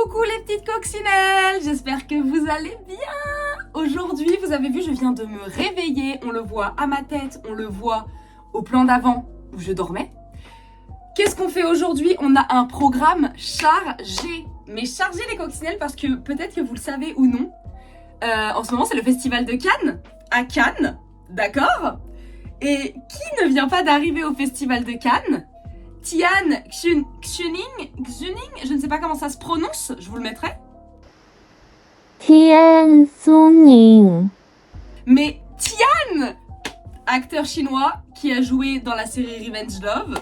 Coucou les petites coccinelles, j'espère que vous allez bien. Aujourd'hui, vous avez vu, je viens de me réveiller. On le voit à ma tête, on le voit au plan d'avant où je dormais. Qu'est-ce qu'on fait aujourd'hui? On a un programme chargé. Mais chargé les coccinelles parce que peut-être que vous le savez ou non. En ce moment, c'est le festival de Cannes. À Cannes, d'accord? Et qui ne vient pas d'arriver au festival de Cannes? Tian Xuning, je ne sais pas comment ça se prononce, je vous le mettrai. Tian Xuning. Mais Tian, acteur chinois qui a joué dans la série Revenge Love.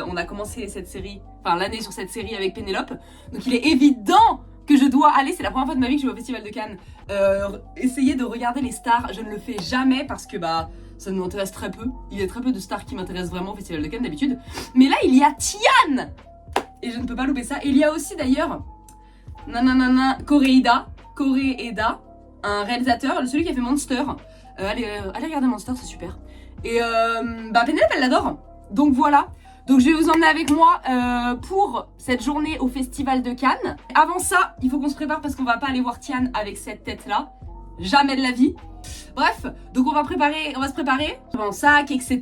On a commencé cette série, enfin l'année sur cette série avec Pénélope. Donc il est évident que je dois aller, c'est la première fois de ma vie que je vais au festival de Cannes. Essayer de regarder les stars, je ne le fais jamais parce que ça nous intéresse très peu. Il y a très peu de stars qui m'intéressent vraiment au Festival de Cannes d'habitude. Mais là, il y a Tian! Et je ne peux pas louper ça. Et il y a aussi d'ailleurs Koreeda, un réalisateur, celui qui a fait Monster. Allez regarder Monster, c'est super. Et Pénélope, elle l'adore. Donc voilà. Donc je vais vous emmener avec moi pour cette journée au Festival de Cannes. Avant ça, il faut qu'on se prépare parce qu'on va pas aller voir Tian avec cette tête-là. Jamais de la vie. Bref, donc on va se préparer, un sac, etc.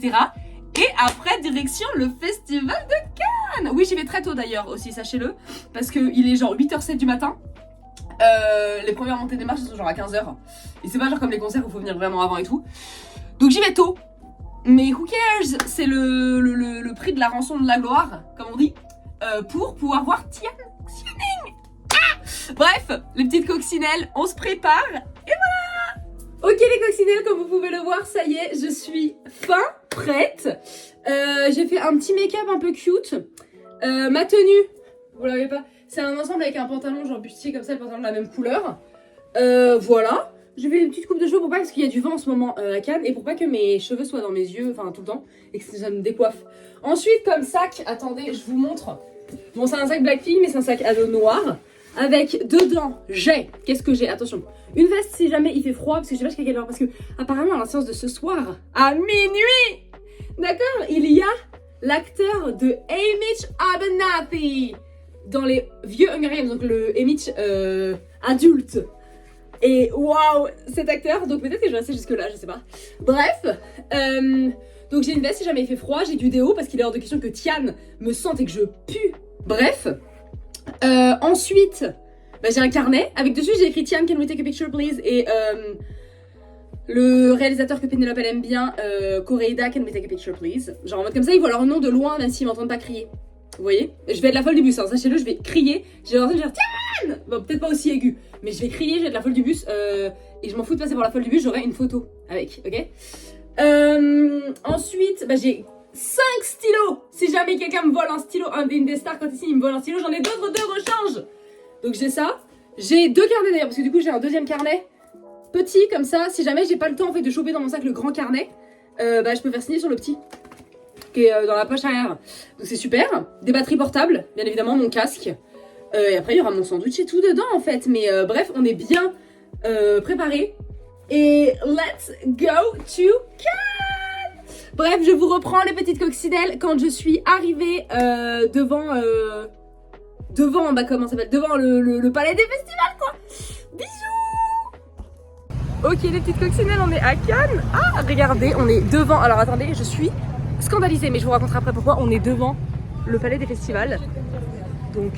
Et après, direction le Festival de Cannes. Oui, j'y vais très tôt d'ailleurs aussi, sachez-le. Parce qu'il est genre 8h07 du matin. Les premières montées des marches sont genre à 15h. Et c'est pas genre comme les concerts où il faut venir vraiment avant et tout. Donc j'y vais tôt. Mais who cares? C'est le prix de la rançon de la gloire, comme on dit. Pour pouvoir voir Tian Xuning. Bref, les petites coccinelles, on se prépare. Et voilà. Ok les coccinelles, comme vous pouvez le voir, ça y est, je suis prête. J'ai fait un petit make-up un peu cute. Ma tenue, vous l'avez pas, c'est un ensemble avec un pantalon genre bustier comme ça, le pantalon de la même couleur. Voilà. Je fais une petite coupe de cheveux pour pas parce qu'il y a du vent en ce moment à Cannes et pour pas que mes cheveux soient dans mes yeux, enfin tout le temps, et que ça me décoiffe. Ensuite, comme sac, attendez, je vous montre. Bon, c'est un sac Blackpink, mais c'est un sac à dos noir. Avec dedans, qu'est-ce que j'ai? Attention, une veste si jamais il fait froid, parce que je sais pas jusqu'à quelle heure, parce que apparemment à la séance de ce soir, à minuit, d'accord, il y a l'acteur de Haymitch Abernathy dans les vieux Hunger Games, donc le Haymitch adulte. Et waouh, cet acteur, donc peut-être que je vais rester jusque là, je sais pas. Bref, donc j'ai une veste si jamais il fait froid, j'ai du déo parce qu'il est hors de question que Tian me sente et que je pue. Bref. Ensuite, j'ai un carnet avec dessus j'ai écrit Tian, can we take a picture please? Et le réalisateur que Pénélope elle aime bien, Koreeda, can we take a picture please? Genre en mode comme ça, ils voient leur nom de loin même s'ils m'entendent pas crier. Vous voyez? Je vais être la folle du bus, hein, sachez-le, je vais crier. J'ai l'impression de dire Tian! Bon, peut-être pas aussi aigu, mais je vais crier, je vais être la folle du bus et je m'en fous de passer pour la folle du bus, j'aurai une photo avec, ok? Ensuite, j'ai 5 stylos. Si jamais quelqu'un me vole un stylo, un des stars quand ici il me vole un stylo, j'en ai d'autres de rechange. Donc j'ai ça. J'ai 2 carnets d'ailleurs parce que du coup j'ai un deuxième carnet petit comme ça. Si jamais j'ai pas le temps en fait de choper dans mon sac le grand carnet, je peux faire signer sur le petit qui est dans la poche arrière. Donc c'est super. Des batteries portables, bien évidemment, mon casque. Et après il y aura mon sandwich et tout dedans en fait. Mais bref, on est bien préparés. Et let's go to Cannes. Bref, je vous reprends les petites coccinelles quand je suis arrivée devant comment ça s'appelle, devant le palais des festivals quoi. Bisous. Ok les petites coccinelles, on est à Cannes. Ah regardez, on est devant, alors attendez, je suis scandalisée mais je vous raconterai après pourquoi. On est devant le palais des festivals. Donc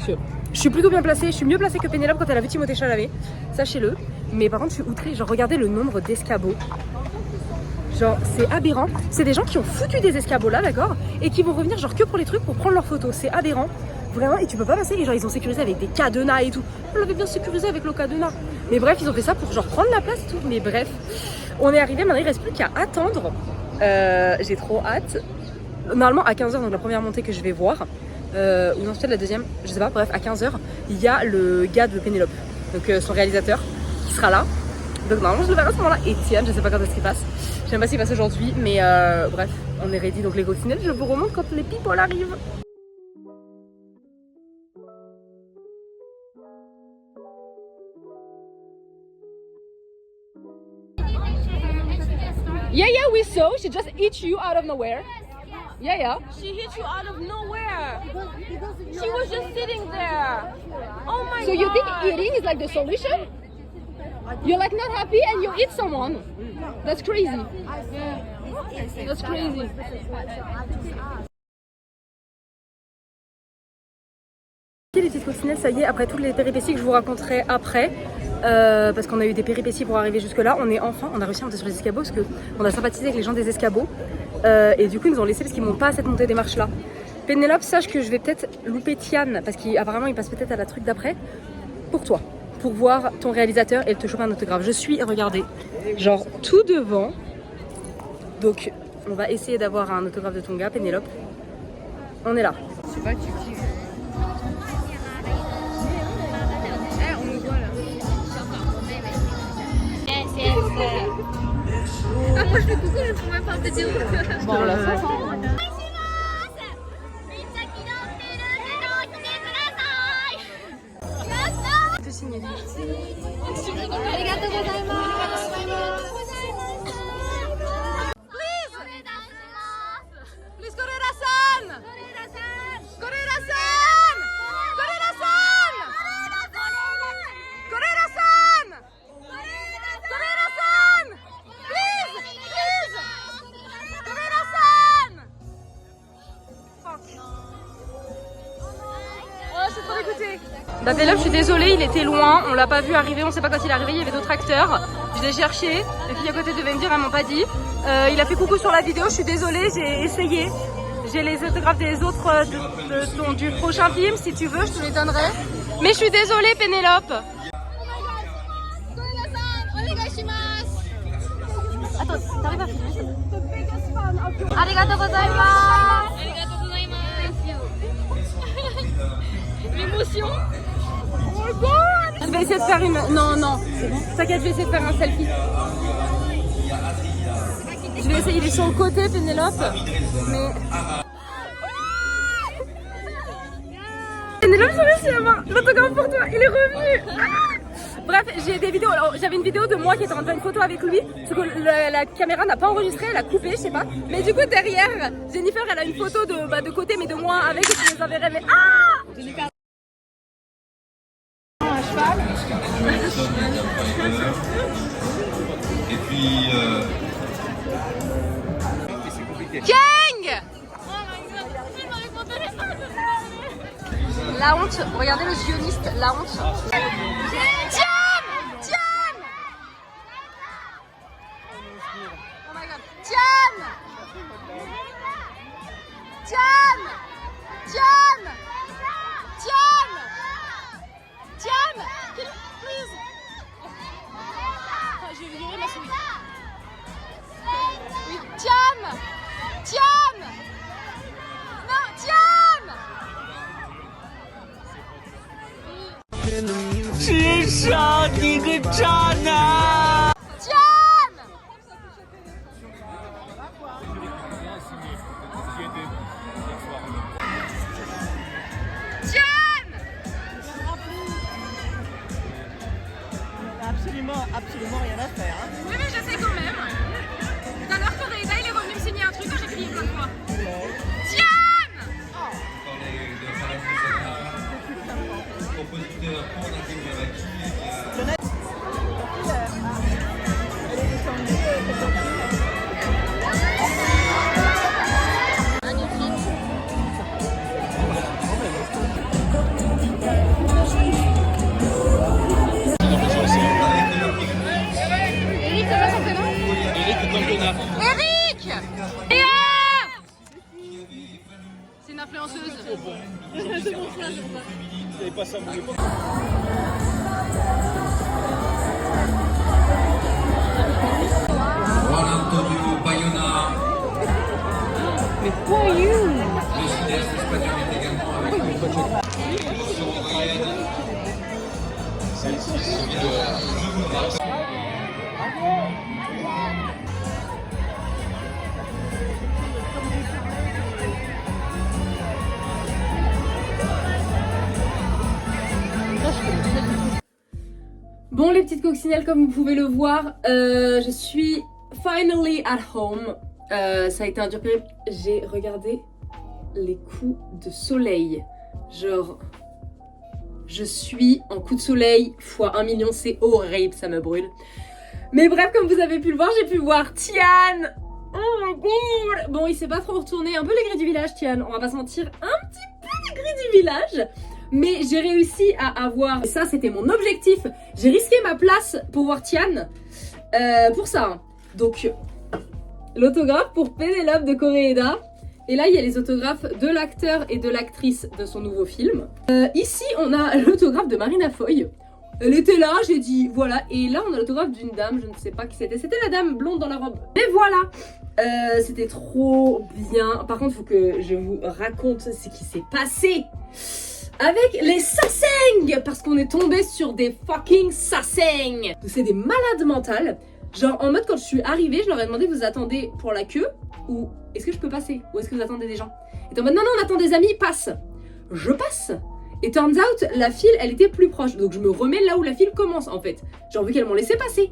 je suis plutôt bien placée, je suis mieux placée que Pénélope quand elle a vu Timothée Chalamet, sachez-le. Mais par contre je suis outrée, genre regardez le nombre d'escabeaux. Genre c'est aberrant, c'est des gens qui ont foutu des escabeaux là, d'accord, et qui vont revenir genre que pour les trucs pour prendre leurs photos, c'est aberrant, vraiment, et tu peux pas passer, et genre ils ont sécurisé avec des cadenas et tout, on l'avait bien sécurisé avec le cadenas, mais bref ils ont fait ça pour genre prendre la place et tout, mais bref, on est arrivé, maintenant il reste plus qu'à attendre, j'ai trop hâte, normalement à 15h donc la première montée que je vais voir, ou non peut-être la deuxième, je sais pas, bref à 15h, il y a le gars de Pénélope, donc son réalisateur qui sera là. Donc normalement je le verrai à ce moment-là. Et Tian, je sais pas quand est-ce qu'il passe. Je sais même pas s'il passe aujourd'hui. Mais bref, on est ready. Donc les coccinelles, je vous remonte quand les people arrivent. Yeah, we saw. She just eat you out of nowhere. Yeah, yeah. She hit you out of nowhere. She was just sitting there. Oh my god. So you think eating is like the solution? You're like not happy and you eat someone. That's crazy. That's crazy. Les petites coccinelles, ça y est, après toutes les péripéties que je vous raconterai après, parce qu'on a eu des péripéties pour arriver jusque là, on a réussi à monter sur les escabeaux parce qu'on a sympathisé avec les gens des escabeaux et du coup ils nous ont laissé parce qu'ils m'ont pas assez monté des marches là. Pénélope, sache que je vais peut-être louper Tian parce qu'apparemment il passe peut-être à la truc d'après pour toi, pour voir ton réalisateur et te choper un autographe. Je suis, regardez, genre tout devant, donc on va essayer d'avoir un autographe de ton gars, Pénélope. On est là. Je sais pas, tu kiffes. Ah, moi je fais coucou, je trouve même pas de vidéo. Bon, on l'a fait, hein. Je te signe. Please, Correa-san! Correa-san! Correa-san! Correa-san! Correa-san! Please! Please! Correa-san! Fuck. Oh, je suis trop dégoûtée. Bah Pénélope, je suis désolée, il était loin, on l'a pas vu arriver, on sait pas quand il est arrivé, il y avait d'autres acteurs. Je l'ai cherché, les filles à côté devaient me dire, elles m'ont pas dit. Il a fait coucou sur la vidéo, je suis désolée, j'ai essayé. J'ai les autographes des autres du prochain film, si tu veux, je te les donnerai. Mais je suis désolée Pénélope. Attends, t'arrives à filmer ça? Arigato gozaimasu. Arigato gozaimasu. L'émotion. Oh my god. Je vais essayer de faire une... Non, non. T'inquiète, je vais essayer de faire un selfie. Je vais essayer, il est sur le côté, Pénélope. Mais... Pénélope, j'ai réussi à avoir l'autographe pour toi. Il est revenu. Bref, j'ai des vidéos. Alors, j'avais une vidéo de moi qui était en train de faire une photo avec lui. Sauf que la caméra n'a pas enregistré, elle a coupé, je sais pas. Mais du coup, derrière, Jennifer, elle a une photo de côté, mais de moi avec. Et je les enverrai. Mais Jennifer. Un cheval. Et puis. Gang! La honte. Regardez le sioniste, la honte. Tian! Tian! Oh my god. Tian! Tian! Tian! Tian! Tian! Can you please? Je vais virer ma souris. Oui. Tian! Tian! Non, Tian! 至少你个渣男！Tian! Tian! Absolument rien à faire. Hein. Oui, mais je sais quand même. Tout à l'heure, Correa, il est revenu me signer un truc quand j'ai crié plein de fois. Tian! Compositeur pour la Eric! C'est une influenceuse. Juan Antonio Bayona. Mais who are you? Le cinéaste espagnol est également avec nous. Celle-ci se vient de Je vous le rappelle. Bon les petites coccinelles, comme vous pouvez le voir, je suis finally at home. Ça a été un dur périple. J'ai regardé les coups de soleil. Genre, je suis en coup de soleil fois 1 million, c'est horrible, ça me brûle. Mais bref, comme vous avez pu le voir, j'ai pu voir Tian. Oh my god. Bon, il s'est pas trop retourné, un peu les gris du village, Tian. On va pas se mentir, un petit peu les gris du village. Mais j'ai réussi à avoir, ça c'était mon objectif. J'ai risqué ma place pour voir Tian. Pour ça. Hein. Donc, l'autographe pour Pénélope de Koreeda. Et là, il y a les autographes de l'acteur et de l'actrice de son nouveau film. Ici, on a l'autographe de Marina Foy. Elle était là, j'ai dit voilà. Et là, on a l'autographe d'une dame, je ne sais pas qui c'était. C'était la dame blonde dans la robe. Mais voilà, c'était trop bien. Par contre, il faut que je vous raconte ce qui s'est passé avec les Sasaeng. Parce qu'on est tombé sur des fucking Sasaeng. C'est des malades mentales. Genre en mode quand je suis arrivée, je leur ai demandé vous attendez pour la queue ou est-ce que je peux passer ou est-ce que vous attendez des gens. Et en mode non on attend des amis, passe. Je passe. Et turns out la file elle était plus proche donc je me remets là où la file commence en fait. Genre vu qu'elles m'ont laissé passer.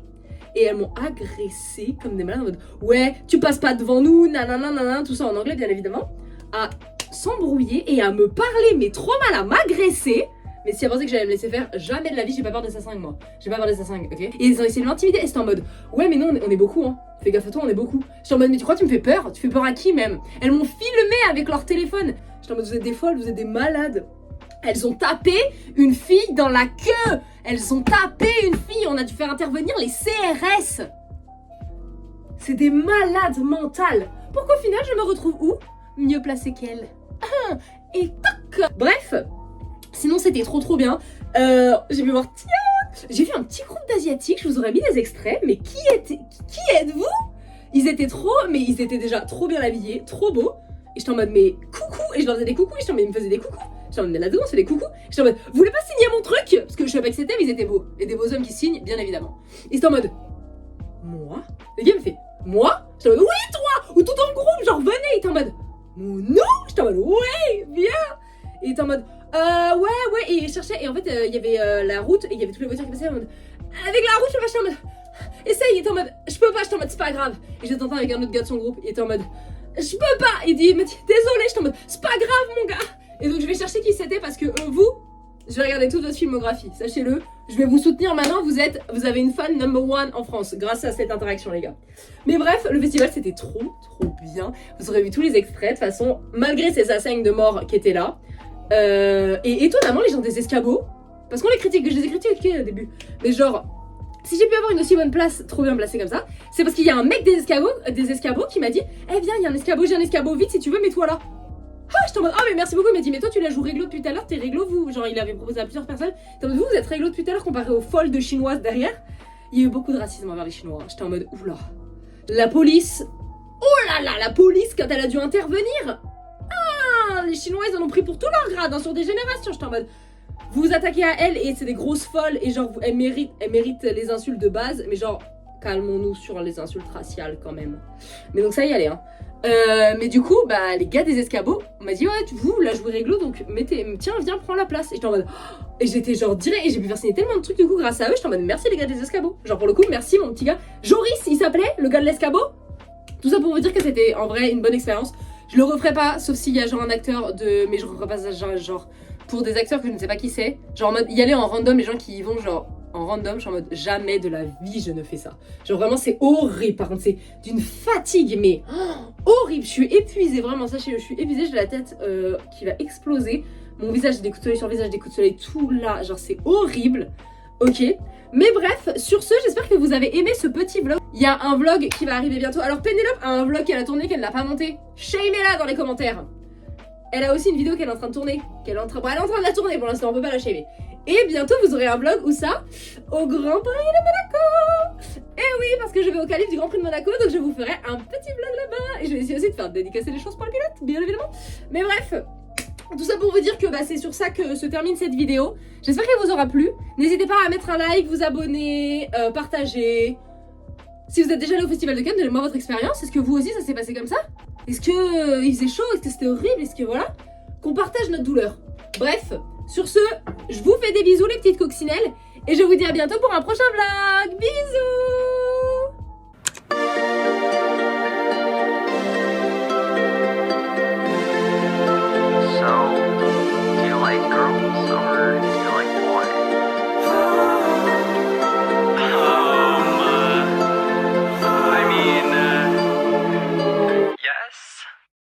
Et elles m'ont agressé comme des malades en mode ouais tu passes pas devant nous nanana nanana tout ça en anglais bien évidemment. À s'embrouiller et à me parler mais trop mal à m'agresser. Mais si elle pensait que j'allais me laisser faire, jamais de la vie, j'ai pas peur des Sasaeng moi. J'ai pas peur des Sasaeng, ok. Et ils ont essayé de m'intimider et c'était en mode ouais mais non on est beaucoup hein. Fais gaffe à toi on est beaucoup. J'étais en mode mais tu crois que tu me fais peur? Tu fais peur à qui même? Elles m'ont filmé avec leur téléphone. J'étais en mode vous êtes des folles, vous êtes des malades. Elles ont tapé une fille dans la queue. Elles ont tapé une fille, on a dû faire intervenir les CRS. C'est des malades mentales. Pourquoi au final je me retrouve où? Mieux placée qu'elle. Et toc. Bref. Sinon c'était trop bien. J'ai pu voir Tian. J'ai vu un petit groupe d'asiatiques. Je vous aurais mis des extraits. Mais qui êtes-vous? Ils étaient déjà trop bien habillés, trop beaux. Et j'étais en mode mais coucou. Et je leur faisais des coucous. Et j'étais en mode ils me faisaient des coucous. J'étais en mode mais là-dedans on se fait des coucous. J'étais en mode vous voulez pas signer mon truc? Parce que je savais pas que c'était mais ils étaient beaux. Et des beaux hommes qui signent bien évidemment. Et c'était en mode moi. Le gars me fait moi. J'étais en mode oui toi. Ou tout en groupe genre venez. Il était en mode non. J'étais en mode ouais viens. Et il était en mode ouais et il cherchait et en fait il y avait la route et il y avait toutes les voitures qui passaient en mode avec la route je vais pas en mode essaye, il était en mode je peux pas, j'étais en mode c'est pas grave et j'étais en train avec un autre gars de son groupe, il était en mode je peux pas, il me dit désolé, j'étais en mode c'est pas grave mon gars et donc je vais chercher qui c'était parce que vous je vais regarder toute votre filmographie, sachez-le, je vais vous soutenir maintenant, vous avez une fan number one en France grâce à cette interaction les gars. Mais bref, le festival c'était trop bien, vous aurez vu tous les extraits de toute façon, malgré ces Sasaeng de mort qui étaient là. Et étonnamment les gens des escabeaux, parce qu'on les critique, que je les ai critiqués au début, mais genre si j'ai pu avoir une aussi bonne place, trop bien placée comme ça, c'est parce qu'il y a un mec des escabeaux qui m'a dit eh viens il y a un escabeau, j'ai un escabeau, vite si tu veux mets-toi là. Ah j'étais en mode ah mais merci beaucoup, il m'a dit mais toi tu la joues réglo depuis tout à l'heure, t'es réglo vous, genre il avait proposé à plusieurs personnes, vous êtes réglo depuis tout à l'heure comparé aux folles de chinoises derrière. Il y a eu beaucoup de racisme envers les chinois, hein. J'étais en mode oula, la police, oh là là la police quand elle a dû intervenir. Les Chinois ils en ont pris pour tout leur grade hein, sur des générations. J'étais en mode vous vous attaquez à elle et c'est des grosses folles et genre elle mérite les insultes de base mais genre calmons-nous sur les insultes raciales quand même. Mais donc ça y allait hein. Mais du coup bah les gars des escabeaux on m'a dit ouais vous la jouez réglo donc tiens viens prends la place et j'étais en mode et j'étais genre direct et j'ai pu faire signer tellement de trucs du coup grâce à eux. J'étais en mode merci les gars des escabeaux, genre pour le coup merci mon petit gars Joris il s'appelait le gars de l'escabeau. Tout ça pour vous dire que c'était en vrai une bonne expérience. Je le referai pas, sauf s'il y a genre un acteur de... Mais je referai pas ça genre pour des acteurs que je ne sais pas qui c'est. Genre en mode y aller en random, les gens qui y vont genre en random, je suis en mode jamais de la vie je ne fais ça. Genre vraiment c'est horrible, par contre c'est d'une fatigue mais horrible. Je suis épuisée, vraiment sachez-le, je suis épuisée, j'ai la tête qui va exploser. Mon visage, j'ai des coups de soleil sur le visage, des coups de soleil tout là, genre c'est horrible. Ok, mais bref, sur ce, j'espère que vous avez aimé ce petit vlog. Il y a un vlog qui va arriver bientôt. Alors Pénélope a un vlog qu'elle a tourné, qu'elle n'a pas monté. Shamez-la dans les commentaires. Elle a aussi une vidéo qu'elle est en train de tourner. Elle est en train de la tourner pour l'instant, on peut pas la shamer. Et bientôt vous aurez un vlog où ça, au Grand Prix de Monaco. Et oui, parce que je vais au calife du Grand Prix de Monaco, donc je vous ferai un petit vlog là-bas. Et je vais essayer aussi de faire dédicacer les choses pour le pilote, bien évidemment. Mais bref, tout ça pour vous dire que c'est sur ça que se termine cette vidéo. J'espère qu'elle vous aura plu. N'hésitez pas à mettre un like, vous abonner, partager. Si vous êtes déjà allé au Festival de Cannes, donnez-moi votre expérience. Est-ce que vous aussi ça s'est passé comme ça? Est-ce que il faisait chaud? Est-ce que c'était horrible? Est-ce que voilà? Qu'on partage notre douleur. Bref, sur ce, je vous fais des bisous les petites coccinelles. Et je vous dis à bientôt pour un prochain vlog. Bisous!